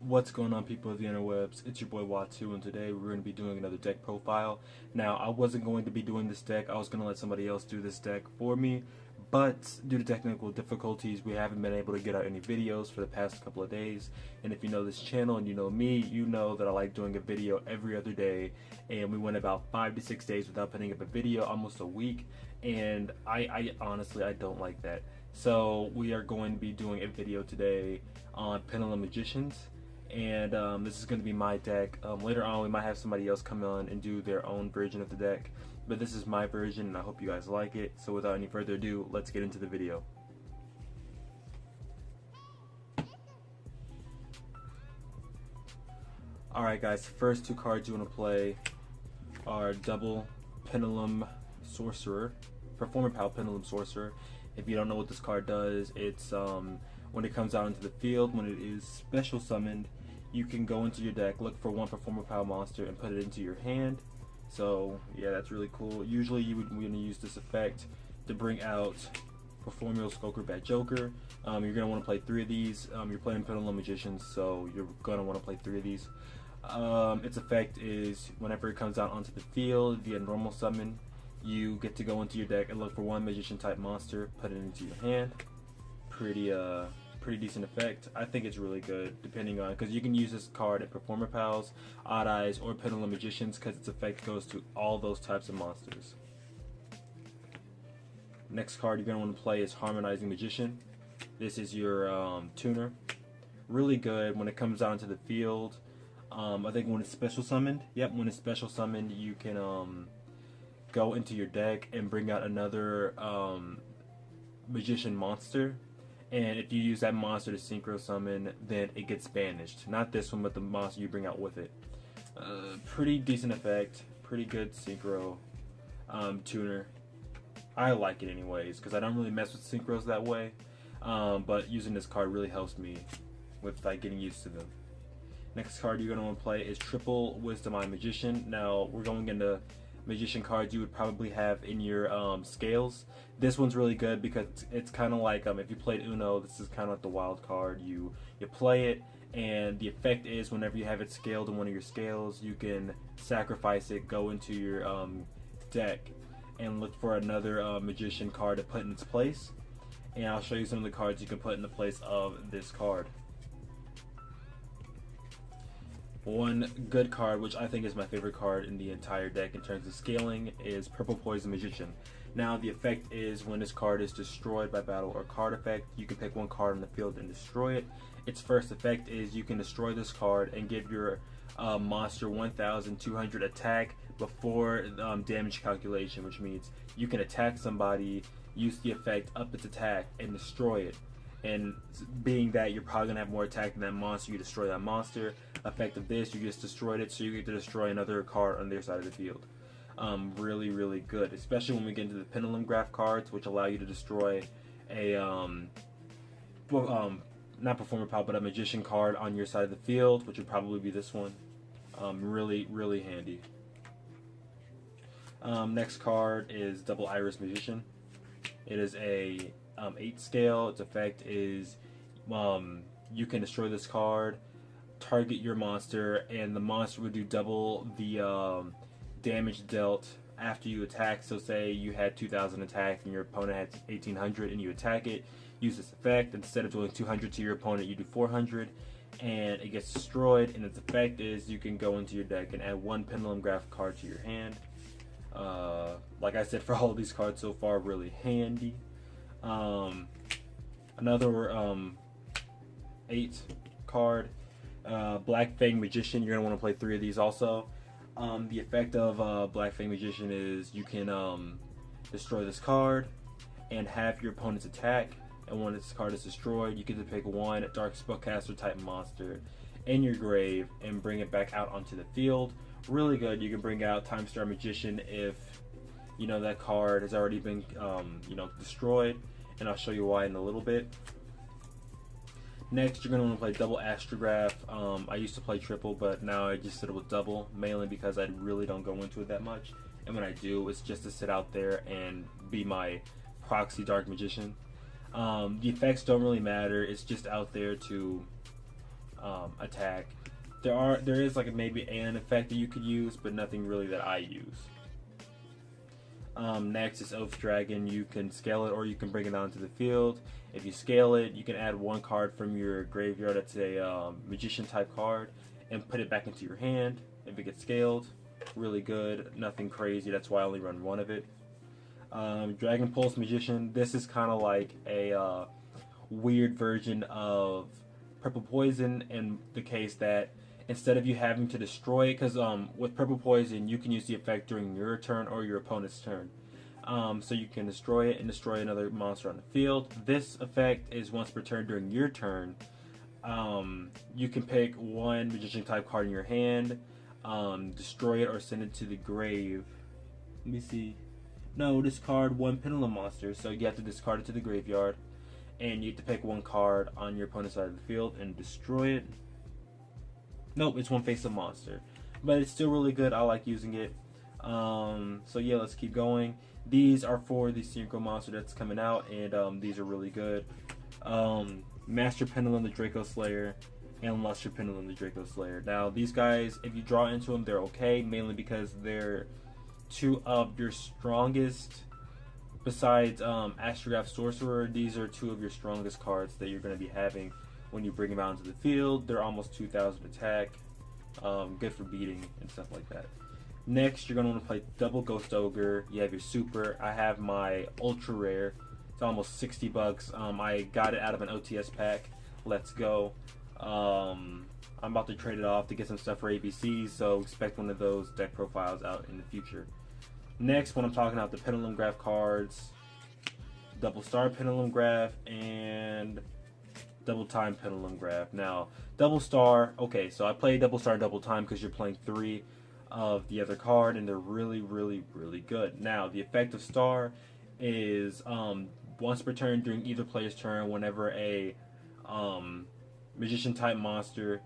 What's going on, people of the interwebs? It's your boy Watu, and today we're going to be doing another deck profile. Now, I wasn't going to be doing this deck. I was going to let somebody else do this deck for me, but due to technical difficulties, we haven't been able to get out any videos for the past couple of days. And if you know this channel and you know me, you know that I like doing a video every other day, and we went about 5 to 6 days without putting up a video, almost a week, and I honestly don't like that. So we are going to be doing a video today on Pendulum Magicians. And this is going to be my deck. Later on we might have somebody else come on and do their own version of the deck, but this is my version and I hope you guys like it. So without any further ado, let's get into the video. Alright guys, first two cards you want to play are double Pendulum Sorcerer, Performer Pal Pendulum Sorcerer. If you don't know what this card does, it's when it comes out into the field, when it is special summoned, you can go into your deck, look for one Performer Pal monster, and put it into your hand. So yeah, that's really cool. Usually you would want to use this effect to bring out Performer Skulker Bat Joker. You're going to want to play 3 of these. You're playing Pendulum Magicians, so you're going to want to play 3 of these. Its effect is whenever it comes out onto the field via normal summon, you get to go into your deck and look for one Magician type monster, put it into your hand. Pretty decent effect. I think it's really good, depending on, because you can use this card at Performer Pals, Odd Eyes, or Pendulum Magicians, because its effect goes to all those types of monsters. Next card you're going to want to play is Harmonizing Magician. This is your tuner. Really good when it comes out into the field. I think when it's special summoned, when it's special summoned, you can go into your deck and bring out another Magician monster. And if you use that monster to synchro summon, then it gets banished. Not this one, but the monster you bring out with it. Pretty decent effect. Pretty good synchro tuner. I like it anyways, because I don't really mess with synchros that way. But using this card really helps me with like getting used to them. Next card you're going to want to play is Triple Wisdom Eye Magician. Now we're going into Magician cards you would probably have in your scales. This one's really good because it's kind of like if you played Uno, this is kind of like the wild card. You play it, and the effect is whenever you have it scaled in one of your scales, you can sacrifice it, go into your deck, and look for another Magician card to put in its place. And I'll show you some of the cards you can put in the place of this card. One good card, which I think is my favorite card in the entire deck in terms of scaling, is Purple Poison Magician. Now the effect is when this card is destroyed by battle or card effect, you can pick one card on the field and destroy it. Its first effect is you can destroy this card and give your monster 1,200 attack before damage calculation, which means you can attack somebody, use the effect, up its attack, and destroy it. And being that you're probably going to have more attack than that monster, you destroy that monster. Effect of this, you just destroyed it, so you get to destroy another card on their side of the field. Really good, especially when we get into the Pendulum Graph cards, which allow you to destroy a not Performer Pal, but a Magician card on your side of the field, which would probably be this one. Really handy. Next card is Double Iris Magician. It is a 8 scale. Its effect is you can destroy this card, target your monster, and the monster would do double the damage dealt after you attack. So say you had 2,000 attack and your opponent had 1,800 and you attack it, use this effect. Instead of doing 200 to your opponent, you do 400 and it gets destroyed. And its effect is you can go into your deck and add one Pendulum Graph card to your hand. Like I said, for all of these cards so far, really handy. Another 8 card, Black Fang Magician. You're going to want to play 3 of these also. The effect of Black Fang Magician is you can destroy this card and have your opponent's attack, and when this card is destroyed, you get to pick one Dark Spellcaster type monster in your grave and bring it back out onto the field. Really good. You can bring out Time Star Magician if you know that card has already been destroyed, and I'll show you why in a little bit. Next, you're going to want to play Double Astrograph. I used to play triple, but now I just settle with double, mainly because I really don't go into it that much. And when I do, it's just to sit out there and be my Proxy Dark Magician. The effects don't really matter. It's just out there to attack. There is like maybe an effect that you could use, but nothing really that I use. Next is Oath Dragon. You can scale it or you can bring it onto the field. If you scale it, you can add one card from your graveyard that's a magician type card and put it back into your hand if it gets scaled. Really good, nothing crazy, that's why I only run one of it. Dragon Pulse Magician. This is kind of like a weird version of Purple Poison in the case that instead of you having to destroy it, because with Purple Poison you can use the effect during your turn or your opponent's turn. So you can destroy it and destroy another monster on the field. This effect is once per turn during your turn. You can pick one magician type card in your hand, destroy it or send it to the grave. Let me see. No, discard one Pendulum monster, so you have to discard it to the graveyard, and you have to pick one card on your opponent's side of the field and destroy it. Nope, it's one face-up monster, but it's still really good. I like using it. So yeah, let's keep going. These are for the Synchro monster that's coming out, and these are really good. Master Pendulum, the Draco Slayer, and Luster Pendulum, the Draco Slayer. Now, these guys, if you draw into them, they're okay, mainly because they're two of your strongest. Besides Astrograph Sorcerer, these are two of your strongest cards that you're going to be having when you bring them out into the field. They're almost 2,000 attack, good for beating and stuff like that. Next, you're going to want to play double Ghost Ogre. You have your super. I have my ultra rare. It's almost 60 bucks. I got it out of an OTS pack. Let's go. I'm about to trade it off to get some stuff for ABC, so expect one of those deck profiles out in the future. Next, when I'm talking about the Pendulum Graph cards, Double Star Pendulum Graph and Double Time Pendulum Graph. Now, Double Star, okay, so I play Double Star Double Time because you're playing 3 of the other card, and they're really, really, really good. Now, the effect of Star is once per turn during either player's turn, whenever a magician type monster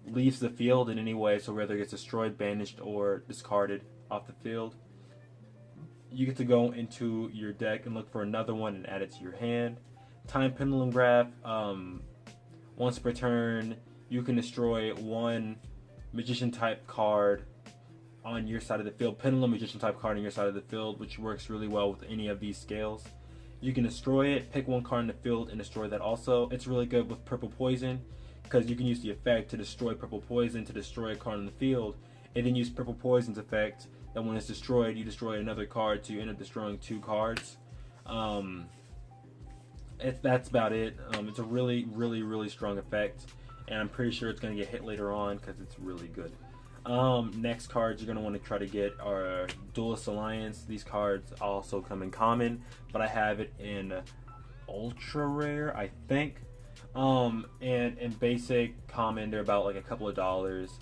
leaves the field in any way, so whether it gets destroyed, banished, or discarded off the field, you get to go into your deck and look for another one and add it to your hand. Time Pendulum Graph, once per turn, you can destroy one magician type card on your side of the field, Pendulum magician type card on your side of the field, which works really well with any of these scales. You can destroy it, pick one card in the field and destroy that also. It's really good with Purple Poison because you can use the effect to destroy Purple Poison to destroy a card in the field, and then use Purple Poison's effect that when it's destroyed, you destroy another card to end up destroying 2 cards. That's about it. It's a really, really, really strong effect, and I'm pretty sure it's going to get hit later on because it's really good. Next cards you're going to want to try to get are Duelist Alliance. These cards also come in common, but I have it in ultra rare, I think. And in basic common, they're about like a couple of dollars.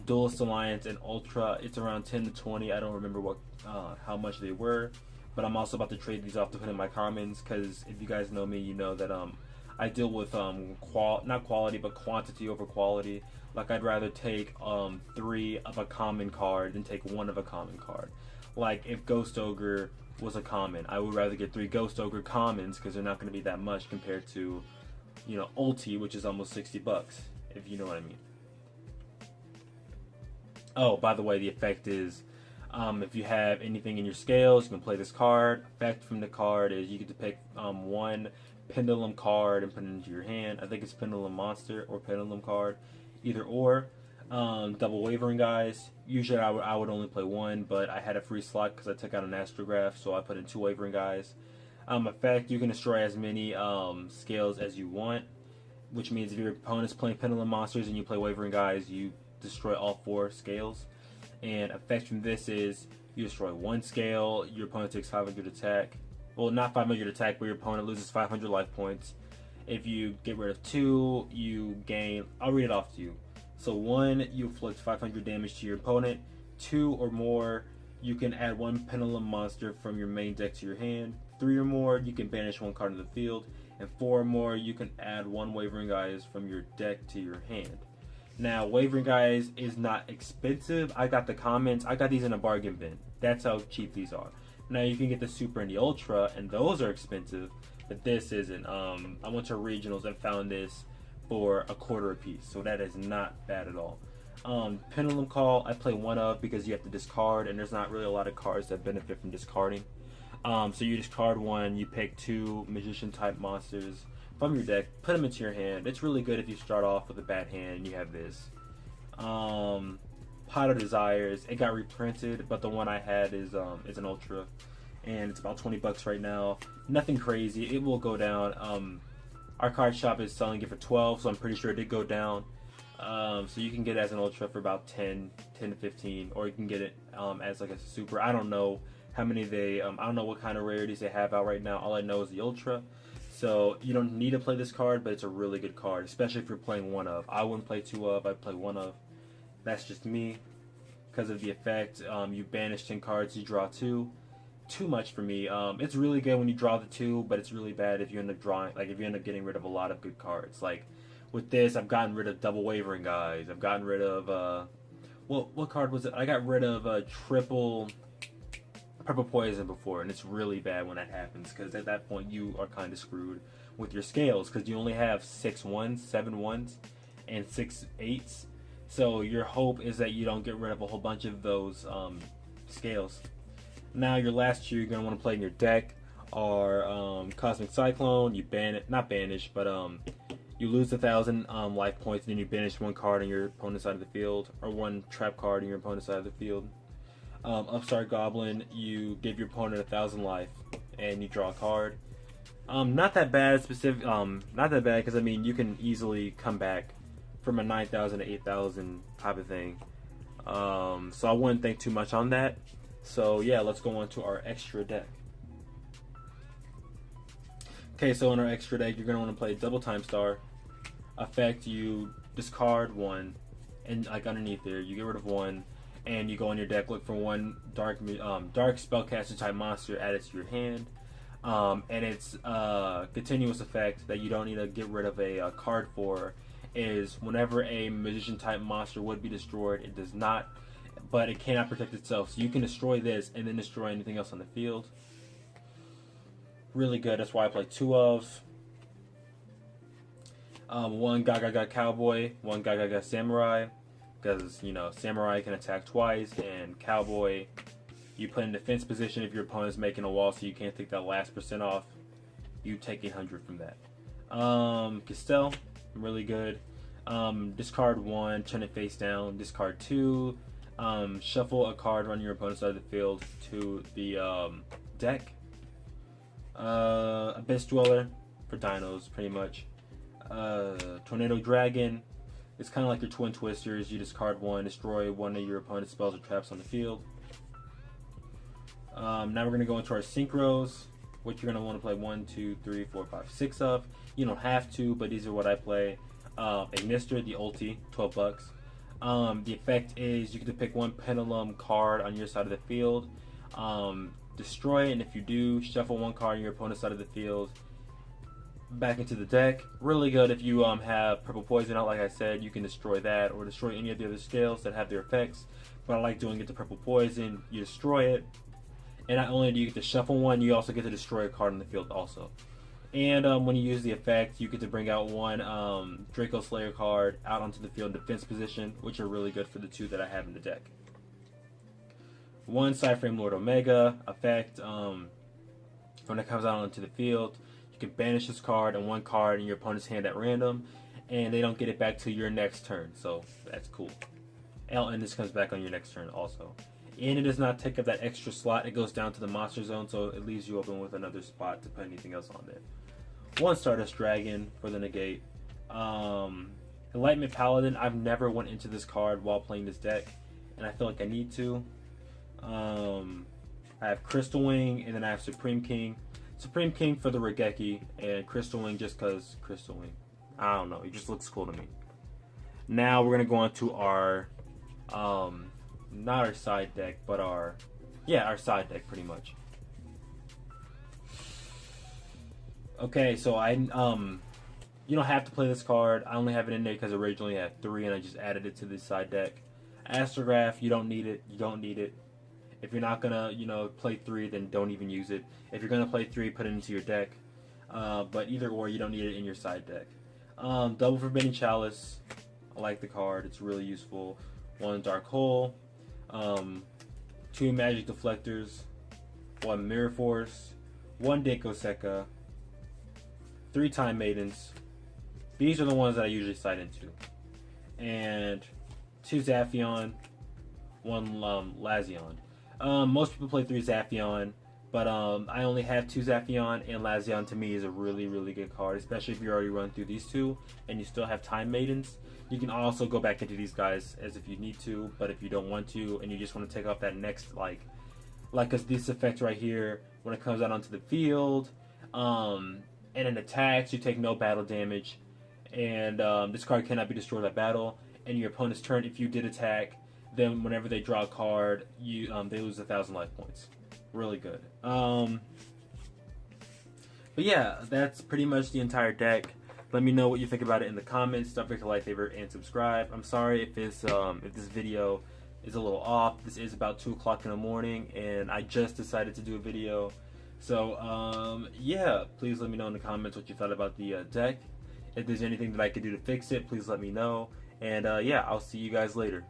Duelist Alliance and ultra, it's around 10 to 20. I don't remember what how much they were, but I'm also about to trade these off to put in my commons, because if you guys know me, you know that I deal with not quality but quantity over quality. Like, I'd rather take 3 of a common card than take 1 of a common card. Like, if Ghost Ogre was a common, I would rather get 3 Ghost Ogre commons because they're not going to be that much compared to, you know, Ulti, which is almost 60 bucks, if you know what I mean. Oh, by the way, the effect is, if you have anything in your scales, you can play this card. Effect from the card is you get to pick 1 Pendulum card and put it into your hand. I think it's Pendulum Monster or Pendulum card, either or. Double Wavering Guys. Usually I would only play 1, but I had a free slot because I took out an Astrograph, so I put in 2 Wavering Guys. Effect, you can destroy as many scales as you want, which means if your opponent's playing Pendulum Monsters and you play Wavering Guys, you destroy all 4 scales. And effect from this is you destroy 1 scale, your opponent takes 500 attack. Well, not 500 attack, but your opponent loses 500 life points. If you get rid of 2, you gain, I'll read it off to you. So 1, you inflict 500 damage to your opponent. 2 or more, you can add 1 Pendulum monster from your main deck to your hand. 3 or more, you can banish 1 card in the field. And 4 or more, you can add 1 Wavering Guys from your deck to your hand. Now, Wavering Guys is not expensive. I got the comments. I got these in a bargain bin. That's how cheap these are. Now you can get the Super and the Ultra, and those are expensive, but this isn't. I went to regionals and found this for $0.25 a piece, so that is not bad at all. Pendulum Call, I play one of because you have to discard, and there's not really a lot of cards that benefit from discarding. So you discard one, you pick 2 Magician type monsters from your deck, put them into your hand. It's really good if you start off with a bad hand and you have this. Pot of Desires, it got reprinted, but the one I had is an Ultra, and it's about $20 right now. Nothing crazy. It will go down. Our card shop is selling it for 12, so I'm pretty sure it did go down. So you can get it as an Ultra for about 10 to 15, or you can get it as like a Super. I don't know how many they, I don't know what kind of rarities they have out right now. All I know is the Ultra. So you don't need to play this card, but it's a really good card, especially if you're playing one of. I wouldn't play 2 of, I'd play 1 of. That's just me. Because of the effect, you banish 10 cards, you draw 2. Too much for me. It's really good when you draw the 2, but it's really bad if you end up drawing, like if you end up getting rid of a lot of good cards. Like with this, I've gotten rid of Double Wavering Guys. I've gotten rid of, what card was it? I got rid of Triple Purple Poison before, and it's really bad when that happens, because at that point you are kind of screwed with your scales, because you only have 6 ones, 7 ones, and 6 8s. So your hope is that you don't get rid of a whole bunch of those scales. Now your last 2 you're going to want to play in your deck are Cosmic Cyclone. You ban it, not banish, but you lose 1,000 life points, and then you banish 1 card on your opponent's side of the field, or 1 trap card on your opponent's side of the field. Upstart Goblin, you give your opponent 1,000 life, and you draw a card. Not that bad, not that bad, because I mean you can easily come back from a 9,000 to 8,000 type of thing. So I wouldn't think too much on that. So yeah, let's go on to our extra deck. Okay, so in our extra deck, you're gonna want to play Double Time Star. Effect, you discard 1, and like underneath there, you get rid of 1. And you go on your deck, look for 1 dark spellcaster type monster added to your hand, and it's a continuous effect that you don't need to get rid of a card for. Is whenever a magician type monster would be destroyed, it does not, but it cannot protect itself. So you can destroy this and then destroy anything else on the field. Really good. That's why I play 2 of. 1 Gaga Cowboy, 1 Gaga Samurai. Because, you know, Samurai can attack twice, and Cowboy, you put in defense position if your opponent's making a wall, so you can't take that last % off. You take 800 from that. Castell, really good. Discard 1, turn it face down. Discard 2, shuffle a card on your opponent's side of the field to the deck. Abyss Dweller for dinos, pretty much. Tornado Dragon. It's kind of like your Twin Twisters. You discard 1, destroy 1 of your opponent's spells or traps on the field. Now we're going to go into our synchros, which you're going to want to play 1, 2, 3, 4, 5, 6 of. You don't have to, but these are what I play. Ignister, the ulti, $12. The effect is you get to pick 1 Pendulum card on your side of the field. Destroy it, and if you do, shuffle 1 card on your opponent's side of the field back into the deck. Really good if you have Purple Poison out, like I said. You can destroy that or destroy any of the other scales that have their effects, but I like doing it to Purple Poison. You destroy it, and not only do you get to shuffle 1, you also get to destroy a card on the field also. And when you use the effect, you get to bring out 1 Draco Slayer card out onto the field in defense position, which are really good for the 2 that I have in the deck. 1 Cyframe Lord Omega effect, when it comes out onto the field, you can banish this card and 1 card in your opponent's hand at random, and they don't get it back to your next turn, so that's cool. And this comes back on your next turn also. And it does not take up that extra slot. It goes down to the monster zone, so it leaves you open with another spot to put anything else on there. 1 Stardust Dragon for the negate. Enlightenment Paladin, I've never went into this card while playing this deck, and I feel like I need to. I have Crystal Wing, and then I have Supreme King. Supreme King for the Regeki, and Crystal Wing just because Crystal Wing. I don't know, it just looks cool to me. Now we're going to go on to our, not our side deck, but our side deck pretty much. Okay, so you don't have to play this card. I only have it in there because originally I had 3 and I just added it to the side deck. Astrograph, you don't need it. You don't need it. If you're not gonna, play 3, then don't even use it. If you're gonna play 3, put it into your deck. But either or, you don't need it in your side deck. Double Forbidden Chalice. I like the card. It's really useful. 1 Dark Hole. 2 Magic Deflectors. 1 Mirror Force. 1 Deiko Sekka. 3 Time Maidens. These are the ones that I usually side into. And 2 Zaphion. 1 Lazion. Most people play 3 Zaphion. But I only have 2 Zaphion, and Lazion to me is a really, really good card, especially if you already run through these 2 and you still have Time Maidens. You can also go back into these guys as if you need to, but if you don't want to and you just want to take off that next, like this effect right here, when it comes out onto the field, and it attacks, you take no battle damage, and this card cannot be destroyed by battle, and your opponent's turn, if you did attack, then whenever they draw a card, they lose 1,000 life points. Really good. But yeah, that's pretty much the entire deck. Let me know what you think about it in the comments. Don't forget to like, favorite, and subscribe. I'm sorry if this video is a little off. This is about 2 o'clock in the morning, and I just decided to do a video. So yeah, please let me know in the comments what you thought about the deck. If there's anything that I could do to fix it, please let me know. And yeah, I'll see you guys later.